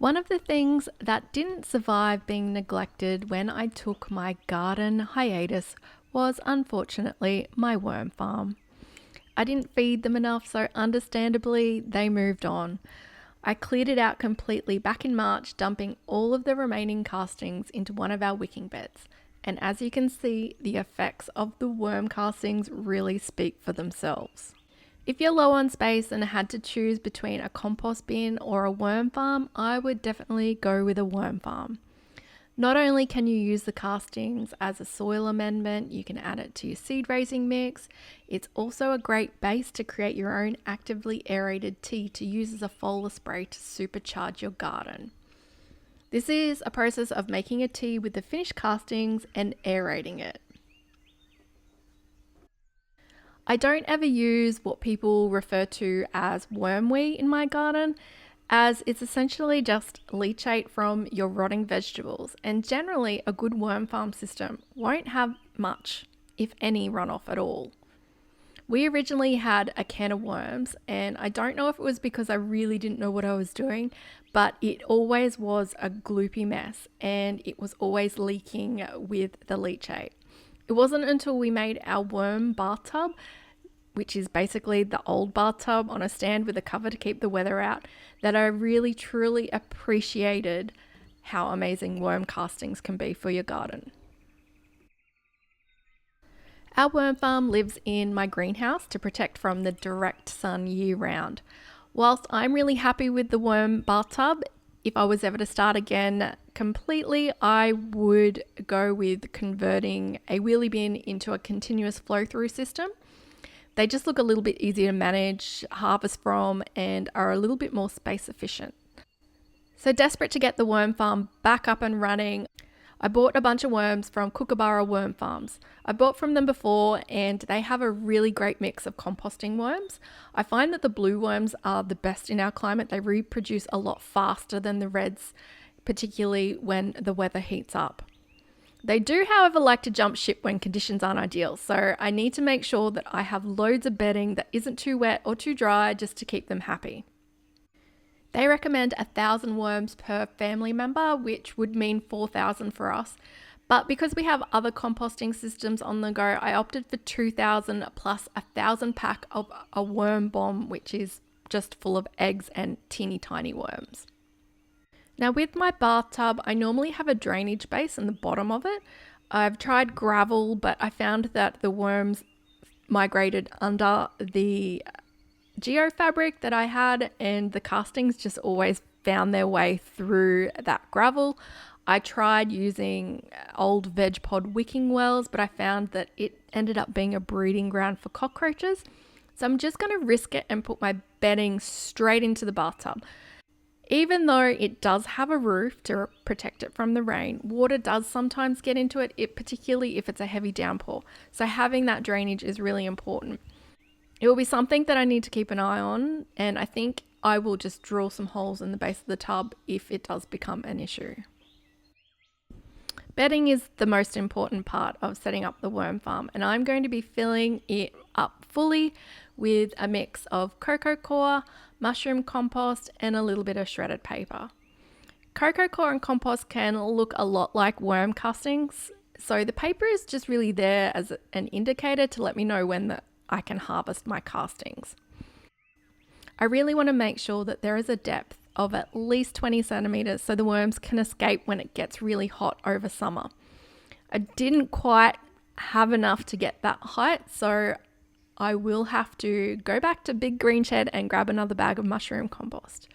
One of the things that didn't survive being neglected when I took my garden hiatus was unfortunately my worm farm. I didn't feed them enough, so understandably, they moved on. I cleared it out completely back in March, dumping all of the remaining castings into one of our wicking beds. And as you can see, the effects of the worm castings really speak for themselves. If you're low on space and had to choose between a compost bin or a worm farm, I would definitely go with a worm farm. Not only can you use the castings as a soil amendment, you can add it to your seed raising mix. It's also a great base to create your own actively aerated tea to use as a foliar spray to supercharge your garden. This is a process of making a tea with the finished castings and aerating it. I don't ever use what people refer to as wormweed in my garden, as it's essentially just leachate from your rotting vegetables, and generally a good worm farm system won't have much, if any, runoff at all. We originally had a can of worms, and I don't know if it was because I really didn't know what I was doing, but it always was a gloopy mess and it was always leaking with the leachate. It wasn't until we made our worm bathtub, which is basically the old bathtub on a stand with a cover to keep the weather out, that I really truly appreciated how amazing worm castings can be for your garden. Our worm farm lives in my greenhouse to protect from the direct sun year round. Whilst I'm really happy with the worm bathtub, if I was ever to start again completely, I would go with converting a wheelie bin into a continuous flow through system. They just look a little bit easier to manage, harvest from, and are a little bit more space efficient. So desperate to get the worm farm back up and running, I bought a bunch of worms from Kookaburra Worm Farms. I bought from them before and they have a really great mix of composting worms. I find that the blue worms are the best in our climate. They reproduce a lot faster than the reds, particularly when the weather heats up. They do, however, like to jump ship when conditions aren't ideal, so I need to make sure that I have loads of bedding that isn't too wet or too dry just to keep them happy. They recommend 1,000 worms per family member, which would mean 4,000 for us. But because we have other composting systems on the go, I opted for 2,000 plus 1,000 pack of a worm bomb, which is just full of eggs and teeny tiny worms. Now with my bathtub, I normally have a drainage base in the bottom of it. I've tried gravel, but I found that the worms migrated under the geofabric that I had, and the castings just always found their way through that gravel. I tried using old veg pod wicking wells, but I found that it ended up being a breeding ground for cockroaches. So I'm just going to risk it and put my bedding straight into the bathtub. Even though it does have a roof to protect it from the rain, water does sometimes get into it, particularly if it's a heavy downpour. So having that drainage is really important. It will be something that I need to keep an eye on, and I think I will just drill some holes in the base of the tub if it does become an issue. Bedding is the most important part of setting up the worm farm, and I'm going to be filling it up fully with a mix of cocoa coir, mushroom compost, and a little bit of shredded paper. Cocoa coir and compost can look a lot like worm castings, so the paper is just really there as an indicator to let me know when I can harvest my castings. I really want to make sure that there is a depth of at least 20 centimeters so the worms can escape when it gets really hot over summer. I didn't quite have enough to get that height, so I will have to go back to Big Green Shed and grab another bag of mushroom compost.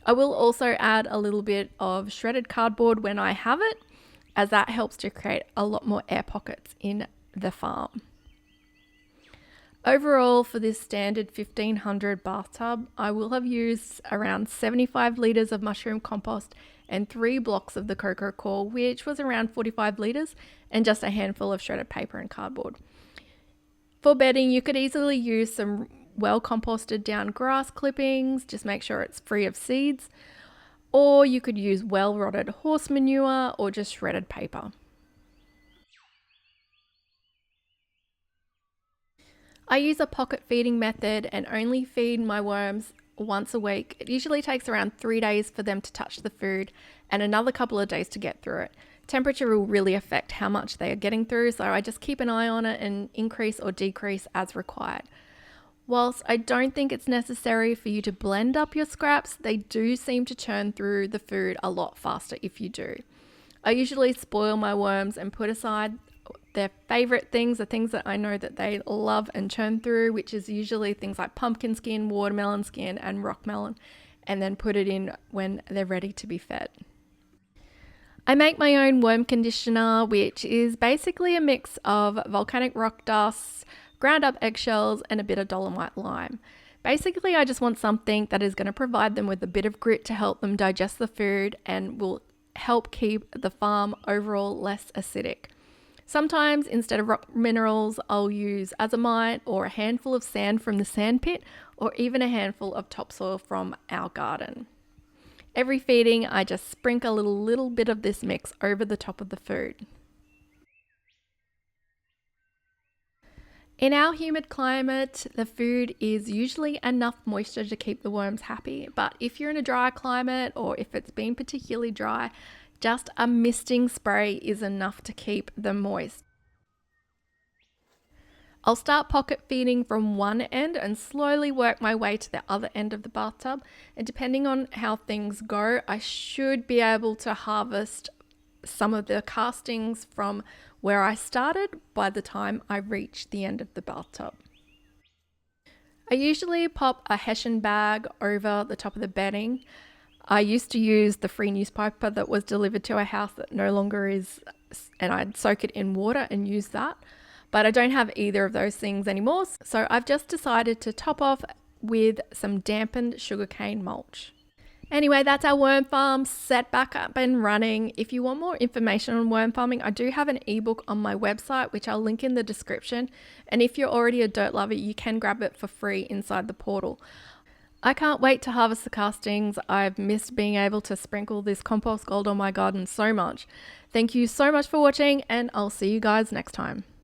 I will also add a little bit of shredded cardboard when I have it, as that helps to create a lot more air pockets in the farm. Overall, for this standard 1500 bathtub, I will have used around 75 litres of mushroom compost and 3 blocks of the cocoa coir, which was around 45 litres, and just a handful of shredded paper and cardboard. For bedding, you could easily use some well composted down grass clippings, just make sure it's free of seeds, or you could use well rotted horse manure or just shredded paper. I use a pocket feeding method and only feed my worms once a week. It usually takes around 3 days for them to touch the food and another couple of days to get through it. Temperature will really affect how much they are getting through, so I just keep an eye on it and increase or decrease as required. Whilst I don't think it's necessary for you to blend up your scraps, they do seem to churn through the food a lot faster if you do. I usually spoil my worms and put aside their favorite things, the things that I know that they love and churn through, which is usually things like pumpkin skin, watermelon skin, and rock melon, and then put it in when they're ready to be fed. I make my own worm conditioner, which is basically a mix of volcanic rock dust, ground up eggshells, and a bit of dolomite lime. Basically, I just want something that is going to provide them with a bit of grit to help them digest the food and will help keep the farm overall less acidic. Sometimes instead of rock minerals, I'll use azomite or a handful of sand from the sand pit or even a handful of topsoil from our garden. Every feeding, I just sprinkle a little bit of this mix over the top of the food. In our humid climate, the food is usually enough moisture to keep the worms happy, but if you're in a dry climate or if it's been particularly dry, just a misting spray is enough to keep them moist. I'll start pocket feeding from one end and slowly work my way to the other end of the bathtub, and depending on how things go, I should be able to harvest some of the castings from where I started by the time I reach the end of the bathtub. I usually pop a hessian bag over the top of the bedding. I used to use the free newspaper that was delivered to a house that no longer is, and I'd soak it in water and use that. But I don't have either of those things anymore, so I've just decided to top off with some dampened sugarcane mulch. Anyway, that's our worm farm set back up and running. If you want more information on worm farming, I do have an ebook on my website, which I'll link in the description. And if you're already a dirt lover, you can grab it for free inside the portal. I can't wait to harvest the castings. I've missed being able to sprinkle this compost gold on my garden so much. Thank you so much for watching, and I'll see you guys next time.